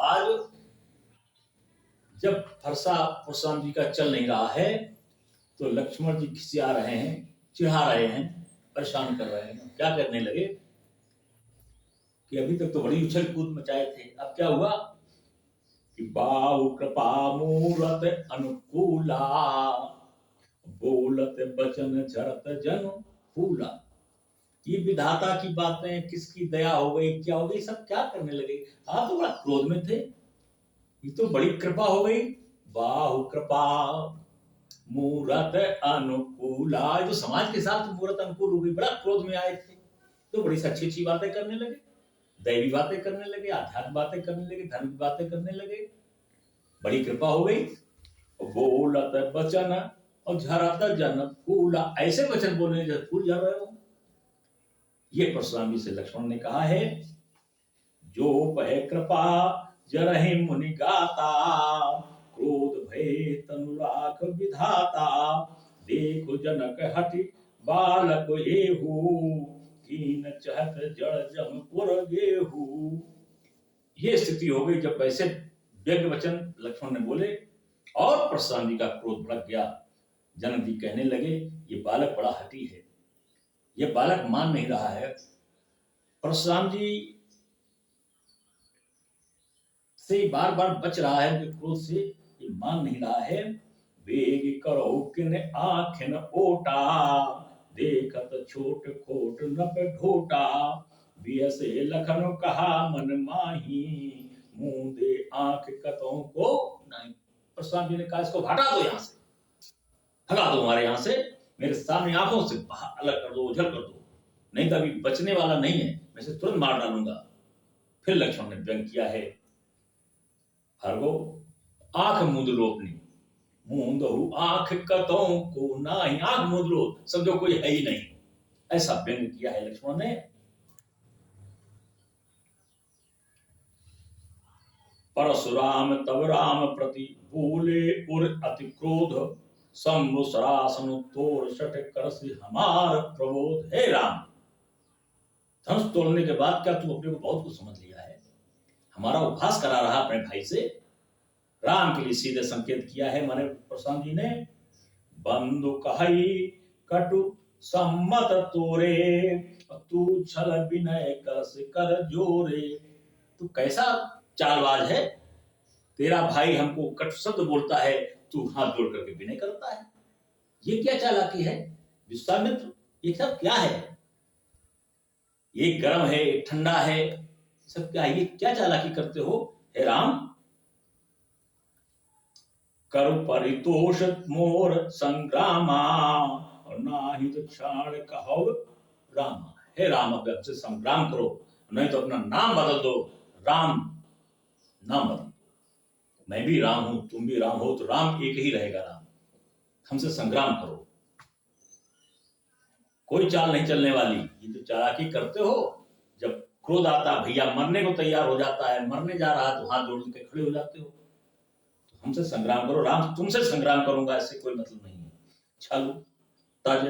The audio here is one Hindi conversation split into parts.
आज जब फरसा परशुराम जी का चल नहीं रहा है तो लक्ष्मण जी खिसिया रहे हैं, चिढ़ा रहे हैं, परेशान कर रहे हैं। क्या करने लगे कि अभी तक तो बड़ी उछल कूद मचाए थे, अब क्या हुआ कि बाहु कृपा मूरत अनुकूला, बोलत बचन झरत जन फूला। ये विधाता की बातें, किसकी दया हो गई, क्या हो गई, सब क्या करने लगे। आप तो बड़ा क्रोध में थे, ये तो बड़ी कृपा हो गई। बाहु कृपा मूरत अनुकूला, जो समाज के साथ मूरत अनुकूल हो गई, बड़ा क्रोध में आए थे तो बड़ी अच्छी अच्छी बातें करने लगे, दैवी बातें करने लगे, आध्यात्मिक बातें करने लगे, धर्म की बातें करने लगे, बड़ी कृपा हो गई। बोलत बचन और झरत जन फूला, ऐसे वचन बोलने जैसे फूल झर रहे हो। ये परशुराम जी से लक्ष्मण ने कहा है, जो पह कृपा जरहि मुनि गाता, क्रोध भय तनु राख विधाता, देखो जनक हटि बालक एहू, कीन चहत जड़ जम पुर गेहू। ये स्थिति हो गई जब वैसे व्यंग्य वचन लक्ष्मण ने बोले और परशुराम जी का क्रोध भड़क गया। जनक जी कहने लगे, ये बालक बड़ा हठी है, ये बालक मान नहीं रहा है। परशुराम जी से बार बार बच रहा है उनके क्रोध से, ये मान नहीं रहा है। वेग करो किन आँखिन ओटा, देखत छोट खोट नप ढोटा, बियसे लखन कहा मन माही, मुंह दे आंख कतों को नहीं। परशुराम जी ने कहा, इसको हटा दो, यहां से भगा दो, हमारे यहां से, मेरे सामने आंखों से बाहर अलग कर दो, उझल कर दो, नहीं तो अभी बचने वाला नहीं है, मैं इसे तुरंत मार डालूंगा। फिर लक्ष्मण ने व्यंग किया है, हरगो आंख मूंद लो अपनी, मूंदहु आंख कतों को नाही, आंख मूंद लो, समझो कोई है ही नहीं, ऐसा व्यंग किया है लक्ष्मण ने। परशुराम तब राम प्रति बोले उर अति क्रोध, सम्मुसरासन तोड़ सट करसि हमार प्रबोध। हे राम, धनुष तोड़ने के बाद क्या तू अपने को बहुत कुछ समझ लिया है, हमारा उपहास करा रहा अपने भाई से। राम के लिए सीधे संकेत किया है माने परशुराम जी ने, बंधु कहि कटु सम्मत तोरे, तू छल विनय करस कर जोरे। तू कैसा चालबाज है, तेरा भाई हमको कटु शब्द बोलता है, तू हाथ जोड़ करके विनय करता है, ये क्या चालाकी है विश्वामित्र, ये सब क्या है, ये गर्म है, ठंडा है, सब क्या है, ये क्या चालाकी करते हो। हे राम, कर परितोष मोर संग्रामा, और नाहित क्षण कहो रामा। हे राम, अब आपसे संग्राम करो, नहीं तो अपना नाम बदल दो, राम नाम बदल दो। मैं भी राम हूं, तुम भी राम हो, तो राम एक ही रहेगा। राम, हमसे संग्राम करो, कोई चाल नहीं चलने वाली। ये जो चालाकी करते हो, जब क्रोध आता, भैया मरने को तैयार हो जाता है, मरने जा रहा है, तो हाथ जोड़ के खड़े हो जाते हो। तो हमसे संग्राम करो, राम तुमसे संग्राम करूंगा, इससे कोई मतलब नहीं है। छल तज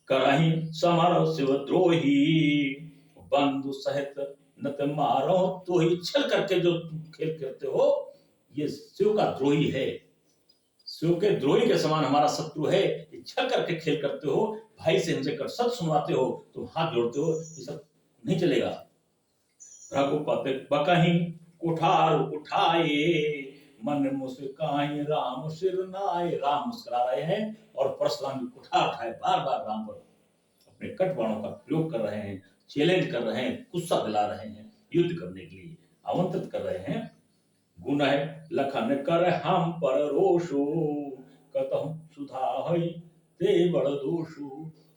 करहि समर शिवद्रोही, बंधु सहित नत मारो तो ही। छल करके जो खेल करते हो, ये शिव का द्रोही है, शिव के द्रोही के समान हमारा शत्रु है। ये छल करके खेल करते हो, भाई से हमसे सच सुनवाते हो, तुम हाथ जोड़ते हो, ये सब नहीं चलेगा। रघुपति बकहि कुठार उठाए, मन मुस्काई राम सिर नाए। राम मुस्कुरा रहे हैं और परशुराम जी कुठार उठाए, बार बार राम पर अपने कट बाणों का प्रयोग कर रहे हैं, चैलेंज कर रहे हैं, गुस्सा दिला रहे हैं, युद्ध करने के लिए आमंत्रित कर रहे हैं। गुण लखन कर हम पर रोषो, कतहु सुधा हई ते बड़ दोषो।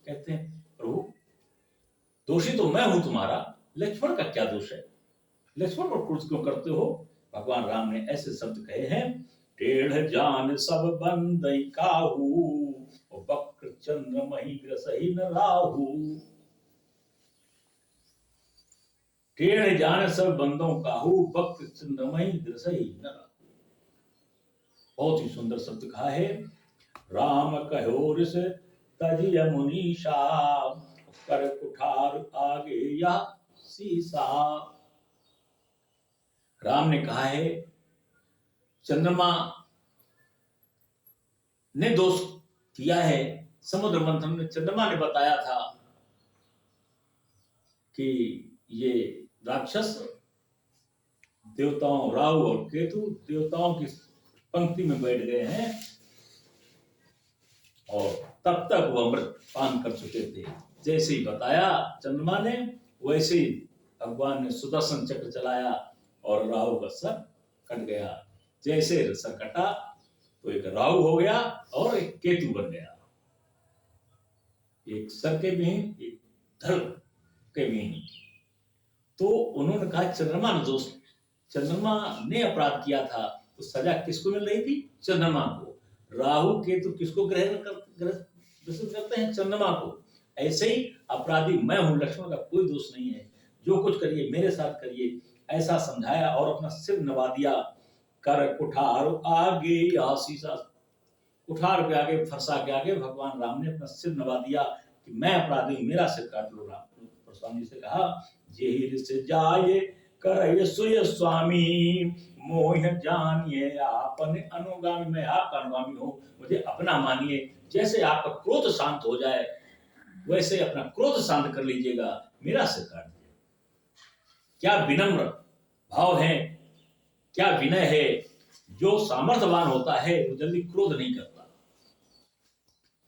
कहते हैं, प्रभु दोषी तो मैं हूं तुम्हारा, लक्ष्मण का क्या दोष है, लक्ष्मण पर क्रोध क्यों करते हो। भगवान राम ने ऐसे शब्द कहे हैं, टेढ़ जान सब बंदई काहू, वक्र चंद्र मही ग्रसहि न राहु। टेढ़ जान सब बंदों काहू, वक्र चंद्र मही ग्रसहि न राहु। बहुत ही सुंदर शब्द कहा है। राम कहो ऋष तजिय मुनीषा, कर कुठार आगे या सीसा। राम ने कहा है चंद्रमा ने दोष किया है। समुद्र मंथन में चंद्रमा ने बताया था कि ये राक्षस देवताओं राहु और केतु देवताओं की पंक्ति में बैठ गए हैं और तब तक वो अमृत पान कर चुके थे। जैसे ही बताया चंद्रमा ने वैसे ही भगवान ने सुदर्शन चक्र चलाया और राहु का सर कट गया। जैसे सर कटा तो एक राहु हो गया और एक केतु बन गया, एक सर के विहीन एक धड़ के विहीन। तो उन्होंने कहा चंद्रमा ने दोष, चंद्रमा ने अपराध किया था तो सजा किसको मिल रही थी? चंद्रमा को। राहु केतु किसको ग्रसित करते हैं? चंद्रमा को। ऐसे ही अपराधी मैं हूं, लक्ष्मण का कोई दोष नहीं है, जो कुछ करिए मेरे साथ करिए, ऐसा समझाया और अपना सिर नवा दिया। कर कुठार आगे आशीषा, कुठार के आगे फरसा के आगे भगवान राम ने अपना सिर नवा दिया कि मैं अपराधी हूं, मेरा सिर काट लो। राम परशुराम जी से कहा जेहिर से जाए कर सुय स्वामी मोह जानिए आपने अनुगामी, मैं आपका अनुगामी हूं, मुझे अपना मानिए। जैसे आपका क्रोध शांत हो जाए वैसे अपना क्रोध शांत कर लीजिएगा, मेरा सिर काट दीजिए। क्या विनम्र भाव है, क्या विनय है। जो सामर्थ्यवान होता है वो जल्दी क्रोध नहीं करता।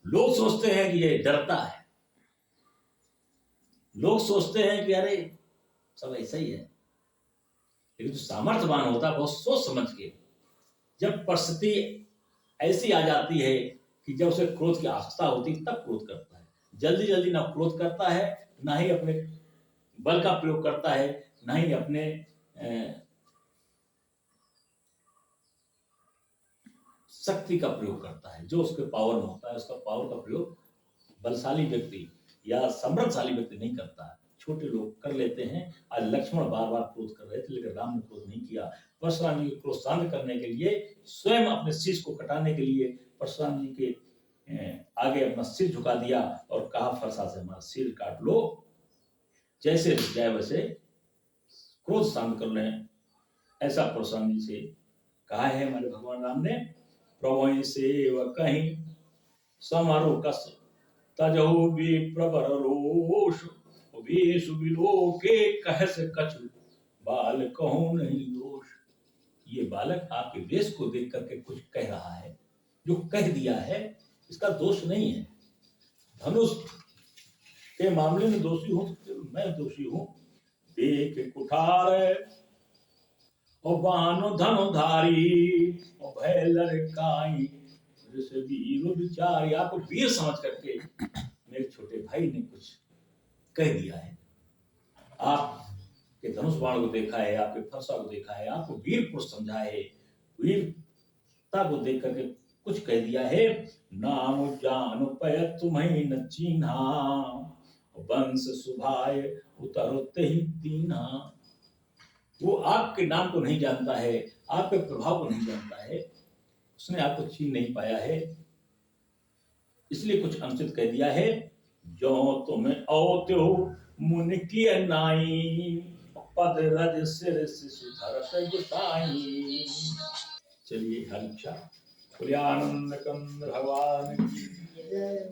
लोग सोचते हैं कि ये डरता है, लोग सोचते हैं कि अरे सब ऐसा ही है, लेकिन जो सामर्थ्यवान होता है बहुत सोच समझ के, जब परिस्थिति ऐसी आ जाती है कि जब उसे क्रोध की आवश्यकता होती है तब क्रोध करता है। जल्दी जल्दी ना क्रोध करता है, ना ही अपने बल का प्रयोग करता है, ना ही अपने शक्ति का प्रयोग करता है। जो उसके पावर में होता है उसका पावर का प्रयोग बलशाली व्यक्ति या समृद्धशाली व्यक्ति नहीं करता है, छोटे लोग कर लेते हैं। आज लक्ष्मण बार बार क्रोध कर रहे थे लेकिन राम ने क्रोध नहीं किया। परशुराम जी को क्रोध शांत करने के लिए, स्वयं अपने शीश को कटाने के लिए परशुराम जी के आगे अपना सिर झुका दिया और कहा फरसा से हमारा सिर काट लो। जैसे जाए वैसे क्रोध शांत कर लें, ऐसा परशुराम जी से कहा है हमारे भगवान राम ने। प्रभु सेव कहीं समारोह कस तजहु विप्रवर रोष वेश विलोके कहस कछु बाल कहूं नहीं दोष। ये बालक आपके वेश को देख करके कुछ कह रहा है, जो कह दिया है इसका दोष नहीं है। धनुष के मामले में दोषी हूं तो मैं दोषी हूं। देख कुठार और बानो धनुधारी और भय लड़काई वीर विचार। आपको वीर समझ करके मेरे छोटे भाई ने कुछ कह दिया है। आपके धनुष बाण को देखा है, आपके फरसा को देखा है, आपको वीर पुरुष समझा है, वीरता को देख करके कुछ कह दिया है। नाम जान पय तुम्हें न चीन्हा वंश सुभाय उतरते ही दीना। वो आपके नाम को नहीं जानता है, आपके प्रभाव को नहीं जानता है, उसने आपको छीन नहीं पाया है, इसलिए कुछ अनुचित कह दिया है। जो तुम्हें औत्यो मुनि की नाई पद रज सिर सुधरत गुसाई। चलिए हरिक्षा आनंद कंद भगवान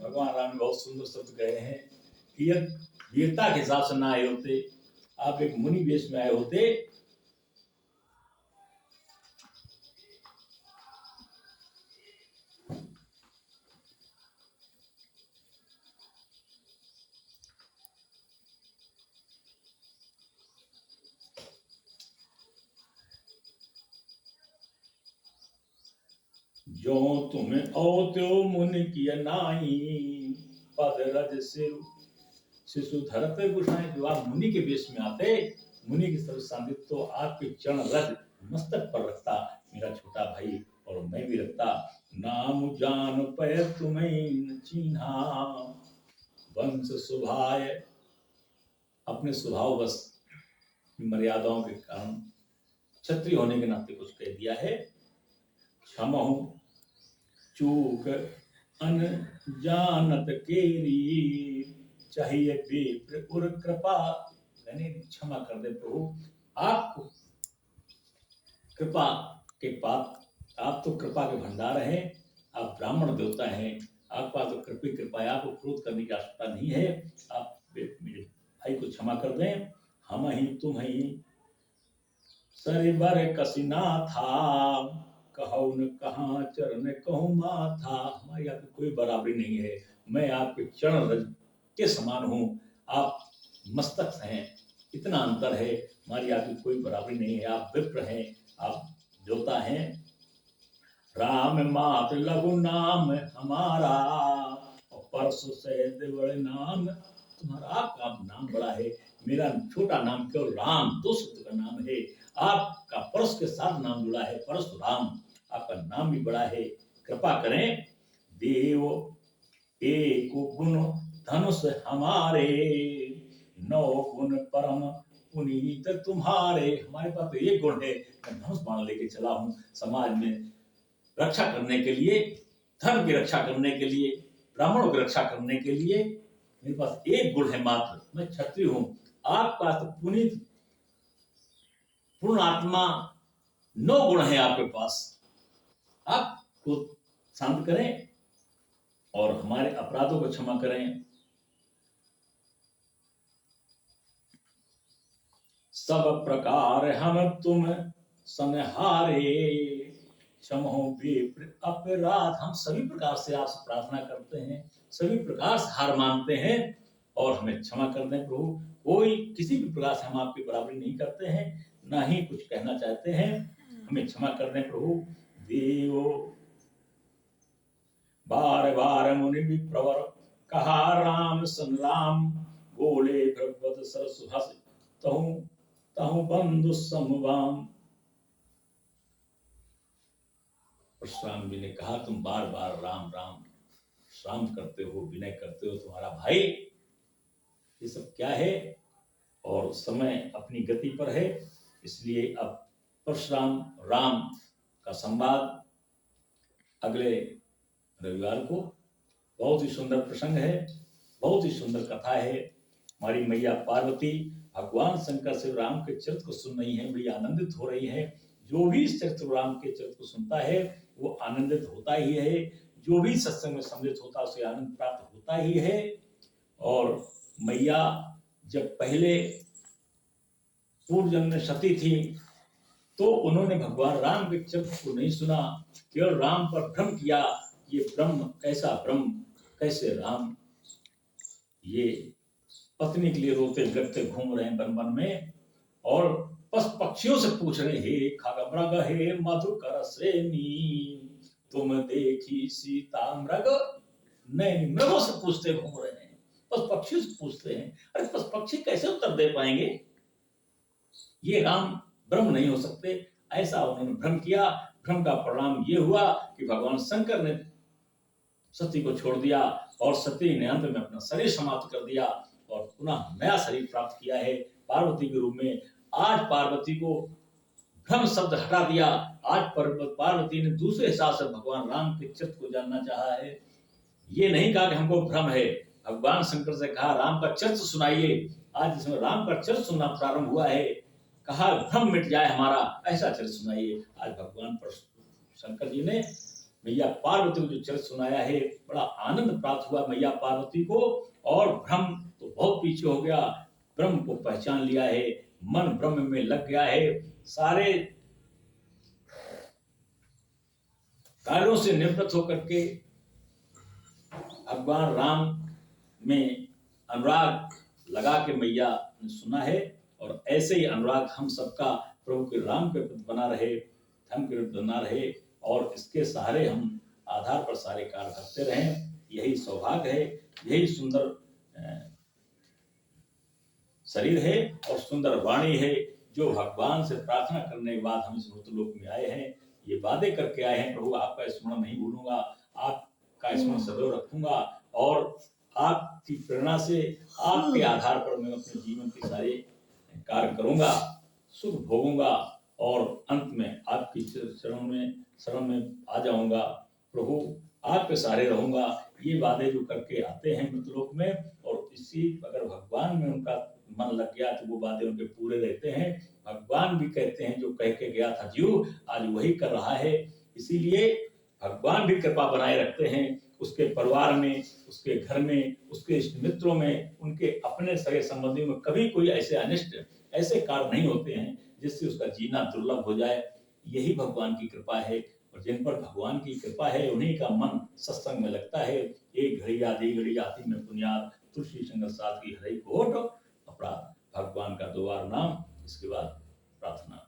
भगवान राम बहुत सुंदर शब्द कहे हैं कि वीरता के हिसाब से ना आए होते, आप एक मुनि वेश में आए होते जो तुम्हें औत्यो मुनि की नाई पद रज सिर शिशु धरते गुसाई। जो आप मुनि के वेश में आते, मुनि की सर्व सांदित्य तो आपके चरण रज मस्तक पर रखता मेरा छोटा भाई और मैं भी रखता। नाम जान पय तुम्हें न चीन्हा वंश सुभाय। अपने स्वभाव बस मर्यादाओं के कारण क्षत्रिय होने के नाते कुछ कह दिया है। क्षमहु चूक अनजानत केरी चाहिए विप्र उर कृपा। यानी क्षमा कर दे प्रभु, आपको कृपा के पात्र, आप तो कृपा के भंडार हैं, आप ब्राह्मण देवता हैं, आपका तो कृपा है, आपको क्रोध करने की आवश्यकता नहीं है। आप मेरे भाई को क्षमा कर दें। हम ही तुम ही सरिबर कसिना था, कहू न कहा चरण कहूँ माथा। हमारी आपकी कोई बराबरी नहीं है, मैं आपके चरण रज के समान हूँ, आप मस्तक हैं, इतना अंतर है, हमारी आपकी कोई बराबरी नहीं है। आप विप्र हैं, आप देवता हैं। राम मात लघु नाम हमारा, और परसु से बड़े नाम तुम्हारा। आपका नाम बड़ा है, मेरा छोटा नाम केवल राम दो शब्द का नाम है। आपका परस के साथ नाम जुड़ा है, परशुराम, आपका नाम भी बड़ा है। कृपा करें देव एक गुण धनुष हमारे, नौ गुण परम पुनीत तुम्हारे। हमारे पास तो एक गुण है, मैं धनुष बाण लेके चला हूं, समाज में रक्षा करने के लिए, धर्म की रक्षा करने के लिए, ब्राह्मणों की रक्षा करने के लिए। मेरे पास एक गुण है मात्र, मैं क्षत्रिय हूं। आपका तो पुनीत पूर्ण आत्मा, 9 गुण है आपके पास। आप को शांत करें और हमारे अपराधों को क्षमा करें। सब प्रकार हम तुम सनहारे, क्षमो विप्र अपराध। हम सभी प्रकार से आपसे प्रार्थना करते हैं, सभी प्रकार से हार मानते हैं, और हमें क्षमा कर दें प्रभु। कोई किसी भी प्रकार से हम आपकी बराबरी नहीं करते हैं, ना ही कुछ कहना चाहते हैं, हमें क्षमा कर दें प्रभु। देव बार बार मुनि विप्रवर, कहा राम सन राम, बोले भगवत सरस हस, तहु तहु बंधु समवाम। परशुराम जी ने कहा, तुम बार बार राम राम राम करते हो, विनय करते हो, तुम्हारा भाई ये सब क्या है? और समय अपनी गति पर है, इसलिए अब परशुराम राम का संवाद अगले रविवार को। बहुत ही सुंदर प्रसंग है, बहुत ही सुंदर कथा है। हमारी मैया पार्वती भगवान शंकर से राम के चरित्र को सुन रही है, बड़ी आनंदित हो रही है। जो भी इस चरित्र राम के चरित्र को सुनता है वो आनंदित होता ही है, जो भी सत्संग में सम्मिलित होता है उसे आनंद प्राप्त होता ही है। और मैया जब पहले पूर्व जन्म में सती थी तो उन्होंने भगवान राम के चरित्र को नहीं सुना, केवल राम पर भ्रम किया। ये ब्रह्म कैसा ब्रह्म, कैसे राम, ये पत्नी के लिए रोते बिलखते घूम रहे हैं वन वन में, और पशु पक्षियों से पूछ रहे, हे खगमृग हे मधुकर श्रेणी, तुम देखी सीता मृग। नहीं, मृगों से पूछते घूम रहे हैं, पशु पक्षियों से पूछते हैं। अरे पशु पक्षी कैसे उत्तर दे पाएंगे, ये राम ब्रह्म नहीं हो सकते, ऐसा उन्होंने भ्रम किया। भ्रम का परिणाम ये हुआ कि भगवान शंकर ने सती को छोड़ दिया, और सती ने अंत में अपना शरीर समाप्त कर दिया और पुनः नया शरीर प्राप्त किया है पार्वती के रूप में। आज पार्वती को भ्रम शब्द हटा दिया, आज पार्वती ने दूसरे हिसाब से भगवान राम के चित्त को जानना चाहा है। ये नहीं कहा कि हमको भ्रम है, भगवान शंकर से कहा राम का चरित्र सुनाइए। आज इसमें राम का चरित्र सुनना प्रारंभ हुआ है, कहा भ्रम मिट जाए हमारा, ऐसा चरित्र सुनाइए। आज भगवान शंकर जी ने मैया पार्वती को जो चरित्र सुनाया है, बड़ा आनंद प्राप्त हुआ मैया पार्वती को, और भ्रम तो बहुत पीछे हो गया, ब्रह्म को पहचान लिया है, मन ब्रह्म में लग गया है, सारे कार्यों से निवृत्त होकर के भगवान राम में अनुराग लगा के मैया ने सुना है। और ऐसे ही अनुराग हम सबका प्रभु के राम के प्रति बना रहे, धर्म के प्रति बना रहे, और इसके सहारे हम आधार पर सारे कार्य करते रहें। यही सौभाग्य है, यही सुंदर शरीर है और सुंदर वाणी है, जो भगवान से प्रार्थना करने के बाद हम इस मृतलोक में आए हैं। ये वादे करके आए हैं, प्रभु आपका स्मरण नहीं भूलूंगा, आपका स्मरण सदैव रखूंगा, और आपकी प्रेरणा से, आपके आधार पर मैं अपने जीवन के सारे कार्य करूंगा, सुख भोगूंगा, और अंत में आपकी शरण में आ जाऊंगा। प्रभु आपके सहारे रहूंगा। ये वादे जो करके आते हैं मृतलोक में, और इसी अगर भगवान में उनका मन लग गया तो वो वादे उनके पूरे रहते हैं। भगवान भी कहते हैं जो कह के गया था जीव आज वही कर रहा है। इसीलिए भगवान भी कृपा बनाए रखते हैं उसके परिवार में, उसके घर में, उसके इष्ट मित्रों में, उनके अपने सगे संबंधियों में कभी कोई ऐसे अनिष्ट ऐसे कार्य नहीं होते हैं जिससे उसका जीना दुर्लभ हो जाए। यही भगवान की कृपा है और जिन पर भगवान की कृपा है उन्हीं का मन सत्संग में लगता है। एक घड़ी आधी घड़ी आती में पुण्यात तुलसी संगत साथ की हरि कोट अपराध। भगवान का दोबार नाम, इसके बाद प्रार्थना।